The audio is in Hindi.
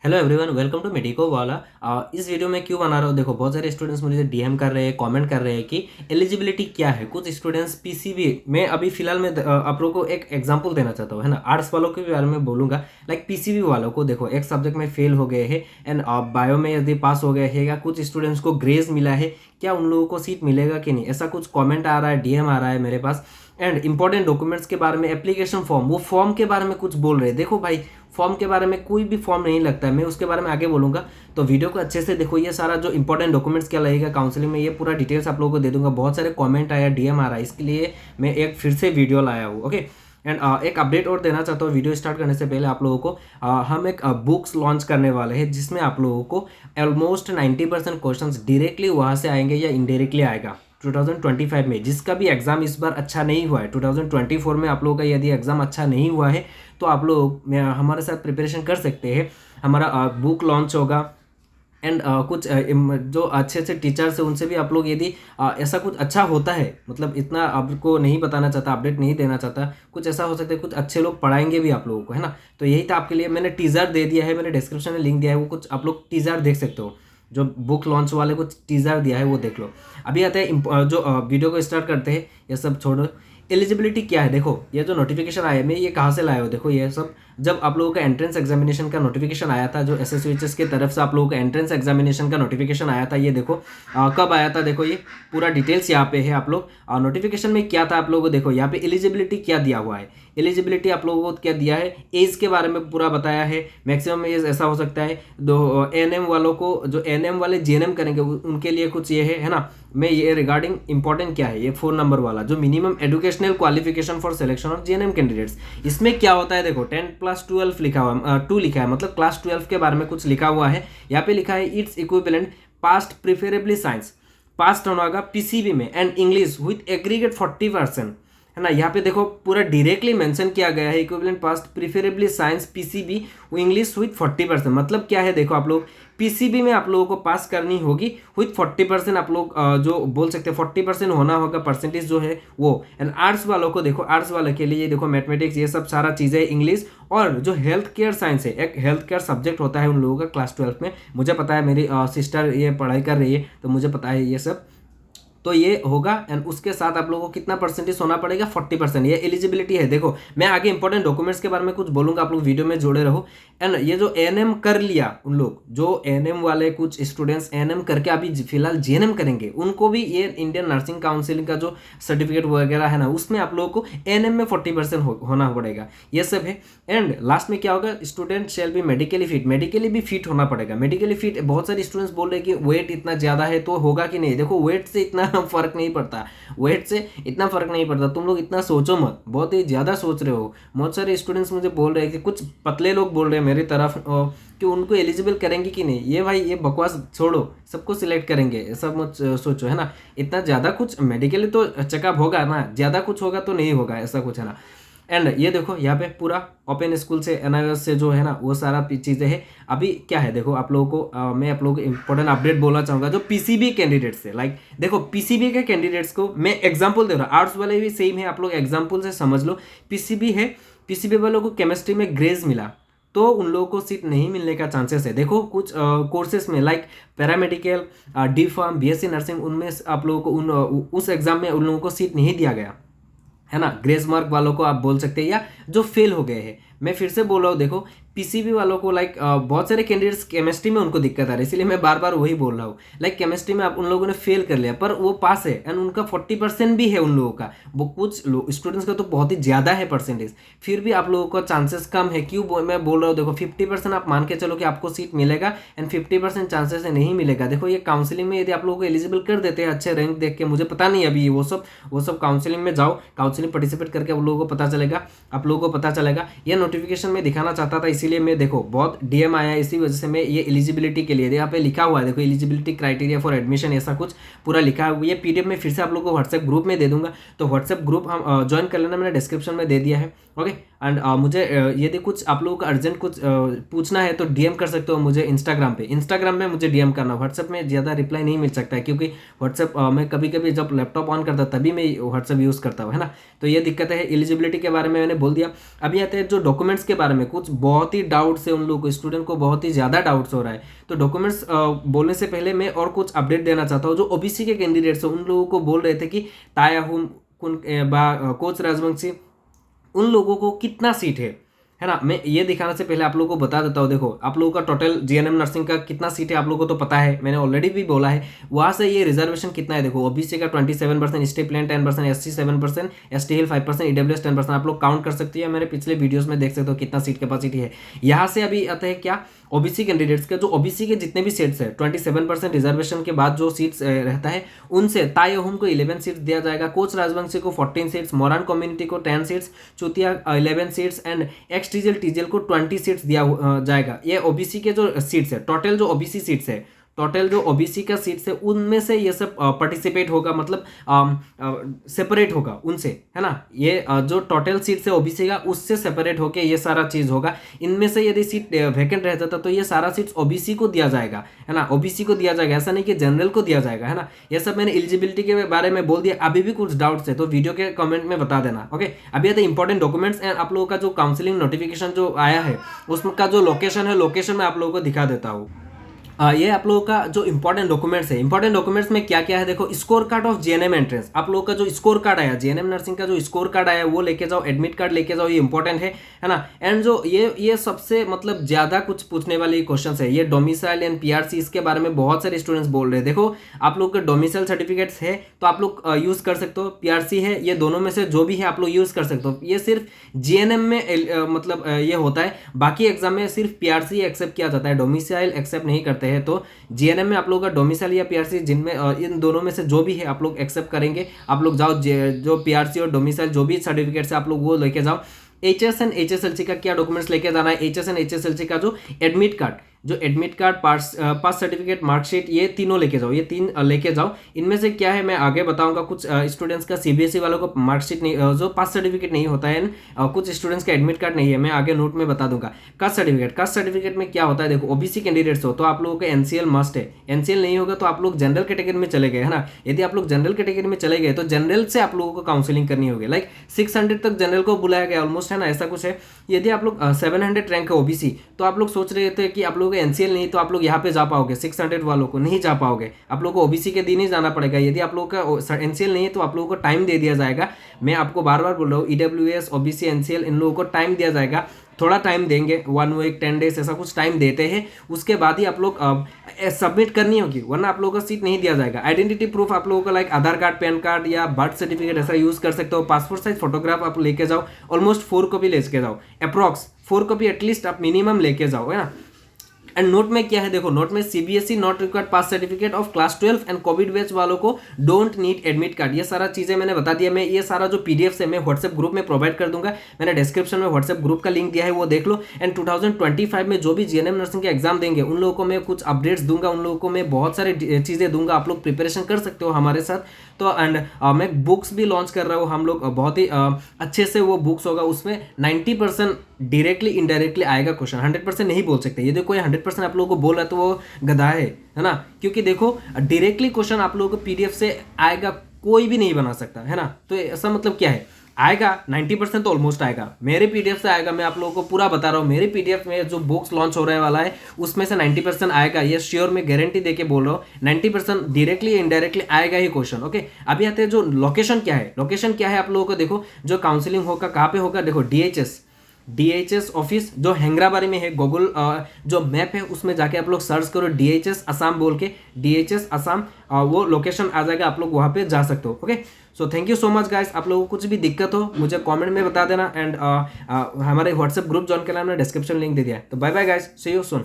Hello everyone, welcome to Medico Wala. इस वीडियो में क्यों बना रहा हूँ, देखो बहुत सारे स्टूडेंट्स मुझे डीएम कर रहे हैं, कमेंट कर रहे हैं कि एलिजिबिलिटी क्या है। कुछ स्टूडेंट्स पीसीबी में अभी फिलहाल मैं आप लोगों को एक एग्जांपल देना चाहता हूँ, है ना। आर्ट्स वालों के बारे में बोलूंगा। लाइक पीसीबी वालों को देखो, एक सब्जेक्ट में फेल हो गए हैं एंड बायो में यदि पास हो गए हैं या कुछ स्टूडेंट्स को ग्रेस मिला है, क्या उन लोगों को सीट मिलेगा कि नहीं, ऐसा कुछ कॉमेंट आ रहा है, डीएम आ रहा है मेरे पास। एंड इंपॉर्टेंट डॉक्यूमेंट्स के बारे में, एप्लीकेशन फॉर्म, वो फॉर्म के बारे में कुछ बोल रहे हैं। देखो भाई, फॉर्म के बारे में कोई भी फॉर्म नहीं लगता है, मैं उसके बारे में आगे बोलूंगा। तो वीडियो को अच्छे से देखो। ये सारा जो इंपॉर्टेंट डॉक्यूमेंट्स क्या लगेगा काउंसलिंग में, ये पूरा डिटेल्स आप लोगों को दे दूंगा। बहुत सारे कमेंट आया, डीएम आ रहा है, इसके लिए मैं एक फिर से वीडियो लाया हूँ। ओके। एंड एक अपडेट और देना चाहता हूँ वीडियो स्टार्ट करने से पहले आप लोगों को। हम एक बुक्स लॉन्च करने वाले हैं जिसमें आप लोगों को ऑलमोस्ट 90% क्वेश्चन डायरेक्टली वहाँ से आएंगे या इनडायरेक्टली आएगा 2025 में। जिसका भी एग्जाम इस बार अच्छा नहीं हुआ है, 2024 में आप लोगों का यदि एग्जाम अच्छा नहीं हुआ है तो आप लोग हमारे साथ प्रिपरेशन कर सकते हैं। हमारा बुक लॉन्च होगा एंड कुछ जो अच्छे अच्छे टीचर्स हैं उनसे भी आप लोग यदि ऐसा कुछ अच्छा होता है, मतलब इतना आपको नहीं बताना चाहता, अपडेट नहीं देना चाहता, कुछ ऐसा हो सकता है कुछ अच्छे लोग पढ़ाएंगे भी आप लोगों को, है ना। तो यही था आपके लिए, मैंने टीज़र दे दिया है, मैंने डिस्क्रिप्शन में लिंक दिया है, वो कुछ आप लोग टीज़र देख सकते हो। जो बुक लॉन्च वाले कुछ टीज़र दिया है वो देख लो। अभी आते हैं जो वीडियो को स्टार्ट करते हैं, ये सब छोड़ो। एलिजिबिलिटी क्या है, देखो ये जो नोटिफिकेशन आया, मैं ये कहाँ से लाया हूँ, देखो ये सब जब आप लोगों का एंट्रेंस एग्जामिनेशन का नोटिफिकेशन आया था, जो एसएसयूएचएस की तरफ से आप लोगों का एंट्रेंस एग्जामिनेशन का नोटिफिकेशन आया था, ये देखो कब आया था, देखो ये पूरा डिटेल्स यहाँ पे है। आप लोग नोटिफिकेशन में क्या था आप लोगों को देखो, यहाँ पे एलिजिबिलिटी क्या दिया हुआ है। एलिजिबिलिटी आप लोगों को क्या दिया है, एज के बारे में पूरा बताया है। मैक्सिमम एज ऐसा हो सकता है, दो एएनएम वालों को, जो एएनएम वाले जीएनएम करेंगे उनके लिए कुछ ये है ना। मैं ये रिगार्डिंग इंपॉर्टेंट क्या है, ये 4 नंबर वाला जो minimum educational qualification for selection of GNM candidates, इसमें क्या होता है देखो 10+12 लिखा हुआ है, 2 लिखा है, मतलब क्लास 12 के बारे में कुछ लिखा हुआ है। यहाँ पे लिखा है its equivalent past preferably science, past होना होगा पीसीबी में, एंड इंग्लिश विथ एग्रीगेट 40%, है ना। यहाँ पे देखो पूरा डायरेक्टली मेंशन किया गया है, equivalent past preferably science PCB English with 40%। मतलब क्या है देखो, आप लोग पीसीबी में आप लोगों को पास करनी होगी विथ 40%, आप लोग जो बोल सकते हैं 40% होना होगा परसेंटेज जो है वो। एंड आर्ट्स वालों को देखो, आर्ट्स वालों के लिए ये देखो मैथमेटिक्स, ये सब सारा चीज़ें इंग्लिश, और जो हेल्थ केयर साइंस है, एक हेल्थ केयर सब्जेक्ट होता है उन लोगों का क्लास 12 में। मुझे पता है, मेरी सिस्टर ये पढ़ाई कर रही है तो मुझे पता है ये सब। तो ये होगा एंड उसके साथ आप लोगों को कितना परसेंटेज होना पड़ेगा, 40%। ये एलिजिबिलिटी है। देखो मैं आगे इंपॉर्टेंट डॉक्यूमेंट्स के बारे में कुछ बोलूंगा, आप लोग वीडियो में जुड़े रहो। एंड ये जो एएनएम कर लिया, उन लोग जो एएनएम वाले कुछ स्टूडेंट्स एएनएम करके अभी फिलहाल जीएनएम करेंगे, उनको भी ये इंडियन नर्सिंग काउंसिलिंग का जो सर्टिफिकेट वगैरह है ना, उसमें आप लोगों को एएनएम में 40% होना पड़ेगा, ये सब है। एंड लास्ट में क्या होगा, student shall be medically fit, medically भी फिट होना पड़ेगा। मेडिकली फिट, बहुत सारे स्टूडेंट्स बोल रहे हैं कि वेट इतना ज़्यादा है तो होगा कि नहीं। देखो वेट से इतना फर्क नहीं पड़ता, वेट से इतना फर्क नहीं पड़ता, तुम लोग इतना सोचो मत, बहुत ही ज़्यादा सोच रहे हो। बहुत सारे स्टूडेंट्स मुझे बोल रहे हैं कि कुछ पतले लोग बोल रहे हैं मेरी तरफ कि उनको एलिजिबल करेंगे कि नहीं। ये भाई ये बकवास छोड़ो, सबको सिलेक्ट करेंगे, ऐसा मत सोचो, है ना। इतना ज़्यादा कुछ मेडिकली तो चेकअप होगा ना, ज़्यादा कुछ होगा तो नहीं होगा, ऐसा कुछ है ना। एंड ये देखो यहाँ पे पूरा ओपन स्कूल से एनआईएस से जो है ना वो सारा चीज़ें हैं। अभी क्या है देखो, आप लोगों को मैं आप लोगों को इंपॉर्टेंट अपडेट बोलना चाहूँगा जो पीसीबी कैंडिडेट्स है। लाइक देखो पीसीबी के कैंडिडेट्स को मैं एग्जांपल दे रहा हूँ, आर्ट्स वाले भी सेम है, आप लोग एग्जांपल से समझ लो। पीसीबी है, पीसीबी वालों को केमिस्ट्री में ग्रेस मिला तो उन लोगों को सीट नहीं मिलने का चांसेस है। देखो कुछ कोर्सेज में like paramedical, D pharm, BSc nursing, उनमें आप लोगों को उस एग्जाम में उन लोगों को सीट नहीं दिया गया, है ना। ग्रेस मार्क वालों को आप बोल सकते हैं, या जो फेल हो गए हैं। मैं फिर से बोल रहा हूँ, देखो पीसीबी वालों को लाइक बहुत सारे कैंडिडेट्स केमिस्ट्री में उनको दिक्कत आ रही है, इसलिए मैं बार बार वही बोल रहा हूँ। लाइक केमिस्ट्री में आप उन लोगों ने फेल कर लिया पर वो पास है, एंड उनका 40% भी है उन लोगों का। वो कुछ स्टूडेंट्स का तो बहुत ही ज़्यादा है परसेंटेज, फिर भी आप लोगों का चांसेस कम है। क्यों मैं बोल रहा हूँ, देखो 50% आप मान के चलो कि आपको सीट मिलेगा एंड 50% चांसेस है नहीं मिलेगा। देखो ये काउंसिलिंग में यदि आप लोगों को एलिजिबल कर देते हैं अच्छे रैंक देख के, मुझे पता नहीं अभी वो सब काउंसिलिंग में जाओ, काउंसिलिंग पार्टिसिपेट करके आप लोगों को पता चलेगा, आप लोगों को पता चलेगा। ये नोटिफिकेशन में दिखाना चाहता था, इसीलिए मैं देखो बहुत डीएम आया, इसी वजह से मैं ये एलिजिबिलिटी के लिए, यहाँ पे लिखा हुआ है देखो एलिजिबिलिटी क्राइटेरिया फॉर एडमिशन, ऐसा कुछ पूरा लिखा है। ये पीडीएफ में फिर से आप लोगों को व्हाट्सएप ग्रुप में दे दूंगा, तो व्हाट्सएप ग्रुप हम ज्वाइन कर लेना, मैंने डिस्क्रिप्शन में दे दिया है। ओके। एंड मुझे यदि कुछ आप लोगों को अर्जेंट कुछ पूछना है तो डीएम कर सकते हो मुझे इंस्टाग्राम पे, इंस्टाग्राम में मुझे डीएम करना। व्हाट्सएप में ज़्यादा रिप्लाई नहीं मिल सकता है, क्योंकि व्हाट्सएप मैं कभी कभी जब लैपटॉप ऑन करता तभी मैं व्हाट्सएप यूज़ करता हूँ, है ना। तो ये दिक्कत है। एलिजिबिलिटी के बारे में मैंने बोल दिया। अभी आते हैं जो डॉक्यूमेंट्स के बारे में, कुछ बहुत बहुत ही डाउट्स है उन लोगों को, स्टूडेंट को बहुत ही ज़्यादा डाउट्स हो रहा है। तो डॉक्यूमेंट्स बोलने से पहले मैं और कुछ अपडेट देना चाहता हूँ। जो ओबीसी के कैंडिडेट्स हैं उन लोगों को बोल रहे थे कि तायाहुम कोच राजवंशी, उन लोगों को कितना सीट है ना। मैं ये दिखाने से पहले आप लोगों को बता देता हूँ। देखो आप लोगों का टोटल जीएनएम नर्सिंग का कितना सीट है आप लोगों को तो पता है, मैंने ऑलरेडी भी बोला है। वहाँ से ये रिजर्वेशन कितना है देखो, ओबीसी का 27%, स्टे प्लेन 10%, एससी 7%, एसटी हिल 5%, ईडब्ल्यूएस 10%। आप लोग काउंट कर सकते हैं, मेरे पिछले वीडियोस में देख सकते हो कितना सीट कैपेसिटी है। यहाँ से अभी आता है क्या, ओबीसी कैंडिडेट्स का, जो ओबीसी के जितने भी सीट्स है 27% रिजर्वेशन के बाद जो सीट्स रहता है उनसे तायाहुम को 11 सीट्स दिया जाएगा, कोच राजवंशी को 14 सीट्स, मोरान कम्युनिटी को 10 सीट्स, चूतिया 11 सीट्स एंड एक्स टीजल को 20 सीट्स दिया जाएगा। ये ओबीसी के जो सीट्स है, टोटल जो ओबीसी सीट्स है, टोटल जो ओबीसी का सीट्स है उनमें से ये सब पार्टिसिपेट होगा, मतलब सेपरेट होगा उनसे, है ना। ये जो टोटल सीट्स है ओबीसी का उससे सेपरेट होके ये सारा चीज़ होगा। इनमें से यदि सीट वैकेंट रहता था तो ये सारा सीट्स ओबीसी को दिया जाएगा, है ना, ओबीसी को दिया जाएगा, ऐसा नहीं कि जनरल को दिया जाएगा, है ना। ये सब मैंने एलिजिबिलिटी के बारे में बोल दिया। अभी भी कुछ डाउट्स है तो वीडियो के कमेंट में बता देना, ओके। अभी आते इंपॉर्टेंट डॉक्यूमेंट्स एंड आप लोगों का जो काउंसलिंग नोटिफिकेशन जो आया है उसका जो लोकेशन है, लोकेशन मैं आप लोगों को दिखा देता हूँ। ये आप लोगों का जो इंपॉर्टेंट डॉक्यूमेंट्स है, इंपॉर्टेंट डॉक्यूमेंट्स में क्या क्या है देखो, score card of GNM entrance, आप लोगों का जो स्कोर कार्ड आया जीएनएम नर्सिंग का, जो स्कोर कार्ड आया वो लेके जाओ, एडमिट कार्ड लेके जाओ, ये इंपॉर्टेंट है ना। एंड जो ये सबसे मतलब ज्यादा कुछ पूछने वाली क्वेश्चन है, ये डोमिसाइल एंड पीआरसी, इसके बारे में बहुत सारे स्टूडेंट्स बोल रहे हैं। देखो आप लोग के डोमिसाइल सर्टिफिकेट्स है तो आप लोग यूज कर सकते हो, पीआरसी है, ये दोनों में से जो भी है आप लोग यूज कर सकते हो। ये सिर्फ जीएनएम में मतलब ये होता है, बाकी एग्जाम में सिर्फ पीआरसी एक्सेप्ट किया जाता है, डोमिसाइल एक्सेप्ट नहीं करते हैं। तो जीएनएम में आप लोगों का डोमिसाइल या पीआरसी, जिनमें इन दोनों में से जो भी है आप लोग एक्सेप्ट करेंगे। आप लोग जाओ जो पीआरसी और डोमिसाइल जो भी सर्टिफिकेट है आप लोग वो लेके जाओ। एचएस एंड एचएसएलसी का क्या डॉक्यूमेंट्स लेके जाना है, एचएस एंड एचएसएलसी का जो एडमिट कार्ड, पास सर्टिफिकेट, मार्कशीट, ये तीनों लेके जाओ, ये 3 लेके जाओ। इनमें से क्या है मैं आगे बताऊंगा। कुछ स्टूडेंट्स का सीबीएसई वालों को मार्कशीट नहीं, जो पास सर्टिफिकेट नहीं होता है, कुछ स्टूडेंट्स का एडमिट कार्ड नहीं है, मैं आगे नोट में बता दूंगा। कास्ट सर्टिफिकेट में क्या होता है देखो, ओबीसी कैंडिडेट्स हो तो आप लोगों का एनसीएल मस्ट है, एनसीएल नहीं होगा तो आप लोग जनरल कैटेगरी में चले गए, है ना। यदि आप लोग जनरल कैटेगरी में चले गए तो जनरल से आप लोगों को काउंसलिंग करनी होगी, लाइक 600 तक जनरल को बुलाया गया ऑलमोस्ट, है ना, ऐसा कुछ है। यदि आप लोग 700 रैंक है ओबीसी तो आप लोग सोच रहे थे कि आप लोगों को एनसीएल नहीं तो आप लोग यहाँ पे जा पाओगे, 600 वालों को नहीं जा पाओगे, आप लोगों को ओबीसी के दिन ही जाना पड़ेगा। यदि आप लोगों का एनसीएल नहीं है तो आप लोगों को टाइम दे दिया जाएगा। मैं आपको बार बार बोल रहा हूँ, ईडब्ल्यूएस, ओबीसी, एनसीएल, इन लोगों को टाइम दिया जाएगा, थोड़ा टाइम देंगे, 1 वीक 10 डेज ऐसा कुछ टाइम देते हैं। उसके बाद ही आप लोग सबमिट करनी होगी, वरना आप लोगों का सीट नहीं दिया जाएगा। आइडेंटिटी प्रूफ आप लोगों का लाइक आधार कार्ड, पैन कार्ड या बर्थ सर्टिफिकेट ऐसा यूज कर सकते हो। पासपोर्ट साइज फोटोग्राफ आप लेके जाओ, ऑलमोस्ट 4 कॉपी लेके जाओ, अप्रॉक्स 4 कॉपी एटलीस्ट आप मिनिमम लेके जाओ, है ना। एंड नोट में क्या है देखो, नोट में CBSE not required pass certificate of class 12 and Covid batch वालों को डोंट नीड एडमिट कार्ड, ये सारा चीजें मैंने बता दिया। मैं ये सारा जो पीडीएफ है मैं व्हाट्सएप ग्रुप में प्रोवाइड कर दूंगा, मैंने डिस्क्रिप्शन में व्हाट्सएप ग्रुप का लिंक दिया है, वो देख लो। एंड 2025 में जो भी जीएनएम नर्सिंग के एग्जाम देंगे उन लोगों को मैं कुछ अपडेट्स दूंगा, उन लोगों को मैं बहुत सारी चीजें दूंगा, आप लोग प्रिपरेशन कर सकते हो हमारे साथ। तो एंड मैं बुक्स भी लॉन्च कर रहा हूँ, हम लोग बहुत ही अच्छे से वो बुक्स होगा, उसमें 90% डायरेक्टली इनडायरेक्टली आएगा क्वेश्चन, 100% नहीं बोल सकते। यदि कोई 100% आप लोगों को बोल रहा है तो वो गधा है ना, क्योंकि देखो डायरेक्टली क्वेश्चन आप लोगों को पीडीएफ से आएगा, कोई भी नहीं बना सकता, है ना। तो ऐसा मतलब क्या है, आएगा 90% तो ऑलमोस्ट आएगा, मेरे पीडीएफ से आएगा। मैं आप लोगों को पूरा बता रहा हूँ, मेरे पीडीएफ में जो बुक्स लॉन्च हो रहे वाला है उसमें से 90% आएगा, ये श्योर मैं गारंटी देके बोल रहा हूँ। 90% डायरेक्टली इनडायरेक्टली आएगा ही क्वेश्चन, ओके। अभी आते हैं जो लोकेशन क्या है, लोकेशन क्या है आप लोगों को देखो, जो काउंसलिंग होगा कहाँ पे होगा देखो, डीएचएस ऑफिस जो हैंगराबारी में है, गूगल जो मैप है उसमें जाके आप लोग सर्च करो डीएचएस असम बोल के, डीएचएस असम, वो लोकेशन आ जाएगा, आप लोग वहाँ पे जा सकते हो, okay. So thank you so much guys, आप लोगों को कुछ भी दिक्कत हो मुझे कमेंट में बता देना। एंड हमारे व्हाट्सएप ग्रुप ज्वाइन करना, हमने डिस्क्रिप्शन लिंक दे दिया है। तो bye bye guys, see you soon.